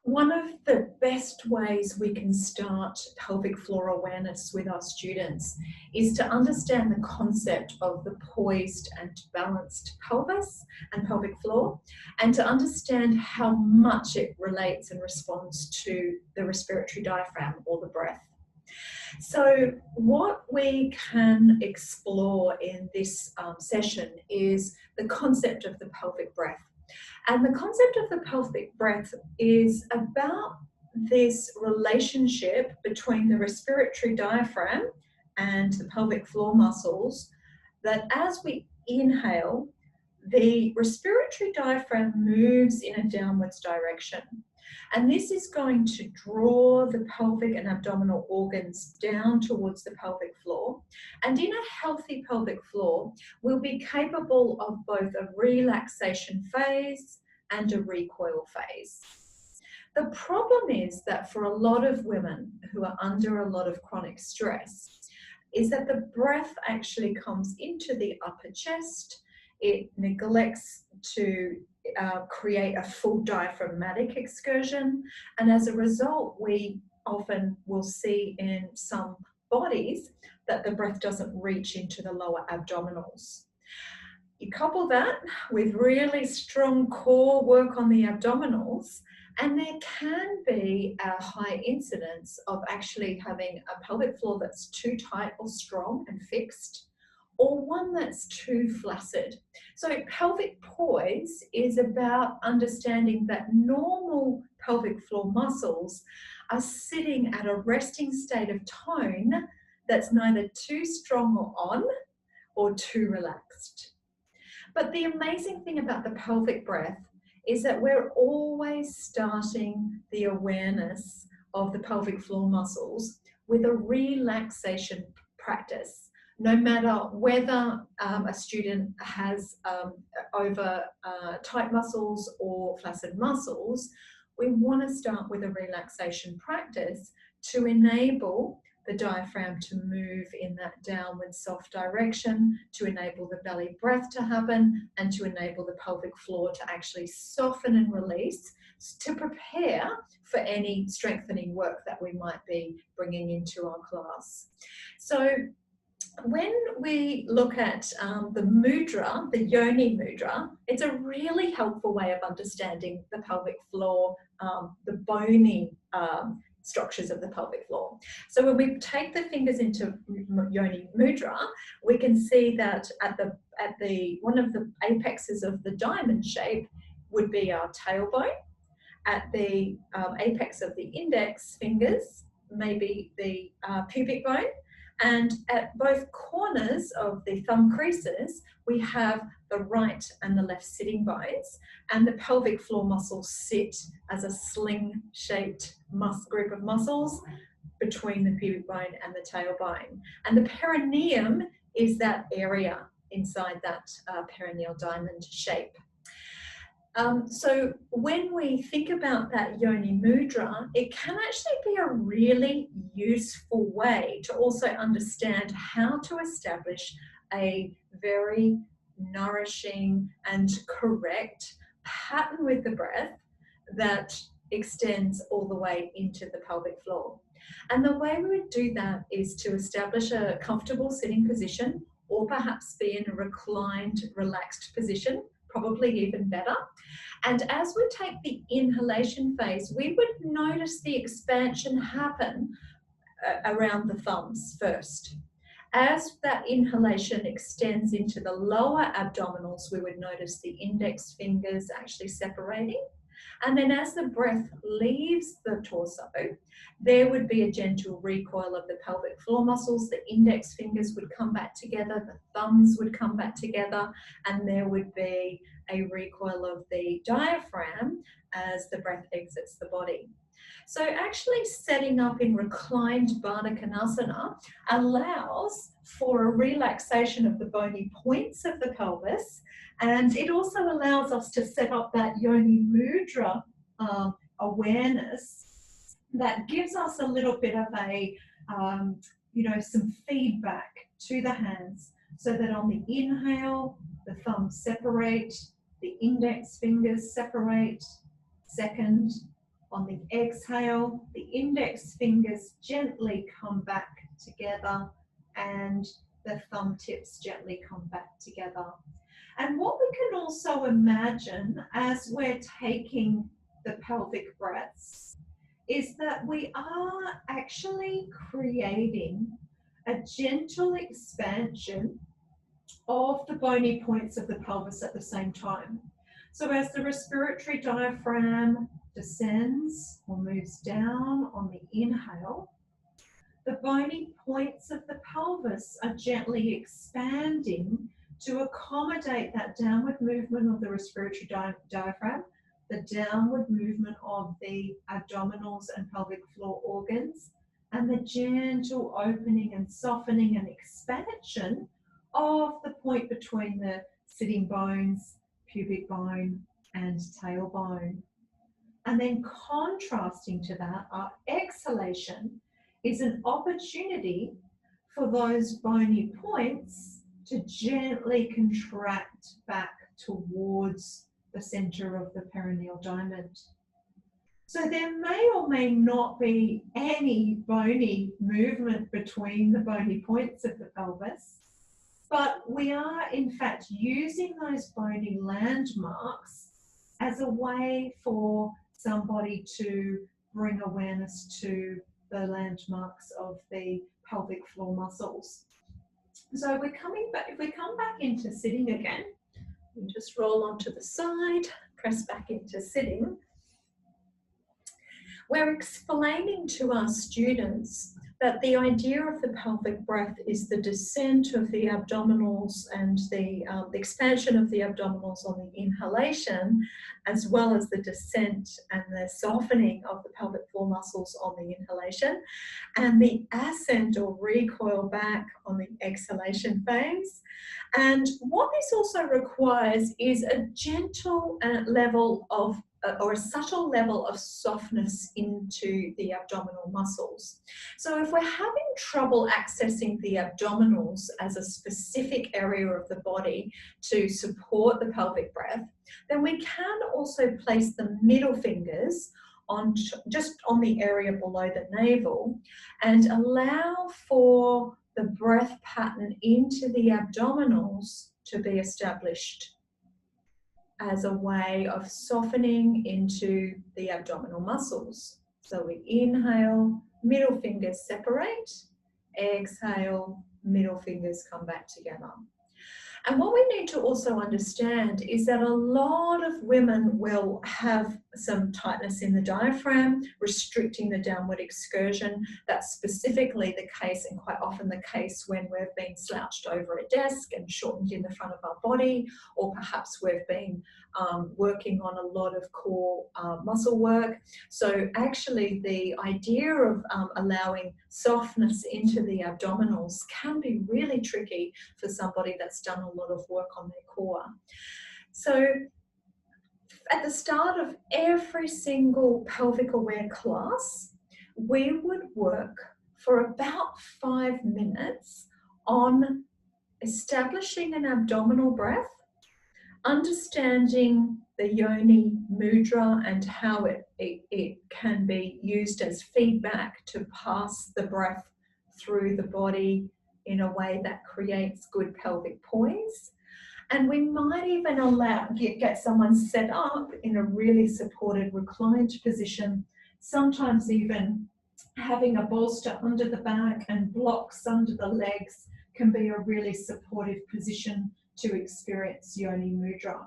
One of the best ways we can start pelvic floor awareness with our students is to understand the concept of the poised and balanced pelvis and pelvic floor, and to understand how much it relates and responds to the respiratory diaphragm or the breath. So what we can explore in this session is the concept of the pelvic breath. And the concept of the pelvic breath is about this relationship between the respiratory diaphragm and the pelvic floor muscles, that as we inhale, the respiratory diaphragm moves in a downwards direction. And this is going to draw the pelvic and abdominal organs down towards the pelvic floor. And in a healthy pelvic floor, we'll be capable of both a relaxation phase and a recoil phase. The problem is that for a lot of women who are under a lot of chronic stress, is that the breath actually comes into the upper chest. It neglects to create a full diaphragmatic excursion, and as a result we often will see in some bodies that the breath doesn't reach into the lower abdominals. You couple that with really strong core work on the abdominals, and there can be a high incidence of actually having a pelvic floor that's too tight or strong and fixed, or one that's too flaccid. So pelvic poise is about understanding that normal pelvic floor muscles are sitting at a resting state of tone that's neither too strong or on or too relaxed. But the amazing thing about the pelvic breath is that we're always starting the awareness of the pelvic floor muscles with a relaxation practice. No matter whether a student has over tight muscles or flaccid muscles, we want to start with a relaxation practice to enable the diaphragm to move in that downward soft direction, to enable the belly breath to happen, and to enable the pelvic floor to actually soften and release, to prepare for any strengthening work that we might be bringing into our class. So when we look at the mudra, the yoni mudra, it's a really helpful way of understanding the pelvic floor, the bony structures of the pelvic floor. So when we take the fingers into yoni mudra, we can see that at the one of the apexes of the diamond shape would be our tailbone. At the apex of the index fingers, maybe the pubic bone. And at both corners of the thumb creases, we have the right and the left sitting bones, and the pelvic floor muscles sit as a sling-shaped group of muscles between the pubic bone and the tailbone. And the perineum is that area inside that perineal diamond shape. So when we think about that yoni mudra, it can actually be a really useful way to also understand how to establish a very nourishing and correct pattern with the breath that extends all the way into the pelvic floor. And the way we would do that is to establish a comfortable sitting position, or perhaps be in a reclined, relaxed position, probably even better. And as we take the inhalation phase, we would notice the expansion happen around the thumbs first. As that inhalation extends into the lower abdominals, we would notice the index fingers actually separating. And then as the breath leaves the torso, there would be a gentle recoil of the pelvic floor muscles. The index fingers would come back together, the thumbs would come back together, and there would be a recoil of the diaphragm as the breath exits the body. So actually setting up in reclined Baddha Konasana allows for a relaxation of the bony points of the pelvis, and it also allows us to set up that yoni mudra awareness that gives us a little bit of a, some feedback to the hands, so that on the inhale, the thumbs separate, the index fingers separate. Second, On the exhale, the index fingers gently come back together and the thumb tips gently come back together. And what we can also imagine as we're taking the pelvic breaths is that we are actually creating a gentle expansion of the bony points of the pelvis at the same time. So as the respiratory diaphragm descends or moves down on the inhale, the bony points of the pelvis are gently expanding to accommodate that downward movement of the respiratory diaphragm, the downward movement of the abdominals and pelvic floor organs, and the gentle opening and softening and expansion of the point between the sitting bones, pubic bone, and tailbone. And then contrasting to that, our exhalation is an opportunity for those bony points to gently contract back towards the center of the perineal diamond. So there may or may not be any bony movement between the bony points of the pelvis, but we are in fact using those bony landmarks as a way for somebody to bring awareness to the landmarks of the pelvic floor muscles. So we're coming back, if we come back into sitting again, and just roll onto the side, press back into sitting. We're explaining to our students that the idea of the pelvic breath is the descent of the abdominals and the expansion of the abdominals on the inhalation, as well as the descent and the softening of the pelvic floor muscles on the inhalation, and the ascent or recoil back on the exhalation phase. And what this also requires is a gentle level of or a subtle level of softness into the abdominal muscles. So if we're having trouble accessing the abdominals as a specific area of the body to support the pelvic breath, then we can also place the middle fingers on just on the area below the navel and allow for the breath pattern into the abdominals to be established as a way of softening into the abdominal muscles. So we inhale, middle fingers separate, exhale, middle fingers come back together. And what we need to also understand is that a lot of women will have some tightness in the diaphragm, restricting the downward excursion. That's specifically the case and quite often the case when we've been slouched over a desk and shortened in the front of our body, or perhaps we've been working on a lot of core muscle work. So actually the idea of allowing softness into the abdominals can be really tricky for somebody that's done a lot of work on their core. So at the start of every single pelvic aware class, we would work for about 5 minutes on establishing an abdominal breath, understanding the yoni mudra and how it can be used as feedback to pass the breath through the body in a way that creates good pelvic poise. And we might even get someone set up in a really supported reclined position, sometimes even having a bolster under the back and blocks under the legs can be a really supportive position to experience yoni mudra.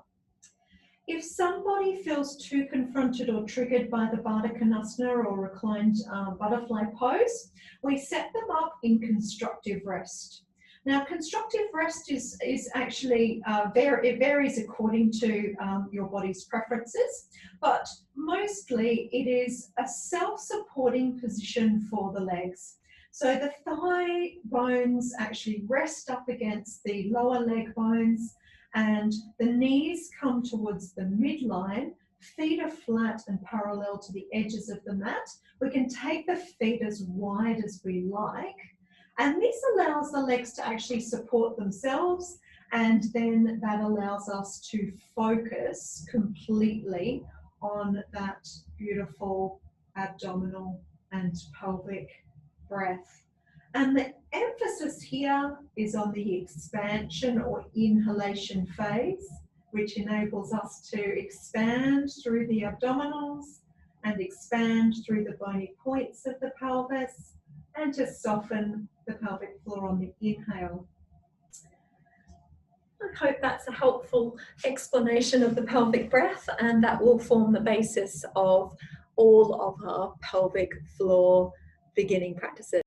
If somebody feels too confronted or triggered by the Baddha Konasana or reclined butterfly pose, we set them up in constructive rest. Now, constructive rest is actually, it varies according to your body's preferences, but mostly it is a self-supporting position for the legs. So the thigh bones actually rest up against the lower leg bones and the knees come towards the midline, feet are flat and parallel to the edges of the mat. We can take the feet as wide as we like, and this allows the legs to actually support themselves, and then that allows us to focus completely on that beautiful abdominal and pelvic breath. And the emphasis here is on the expansion or inhalation phase, which enables us to expand through the abdominals and expand through the bony points of the pelvis, and to soften the pelvic floor on the inhale. I hope that's a helpful explanation of the pelvic breath, and that will form the basis of all of our pelvic floor beginning practices.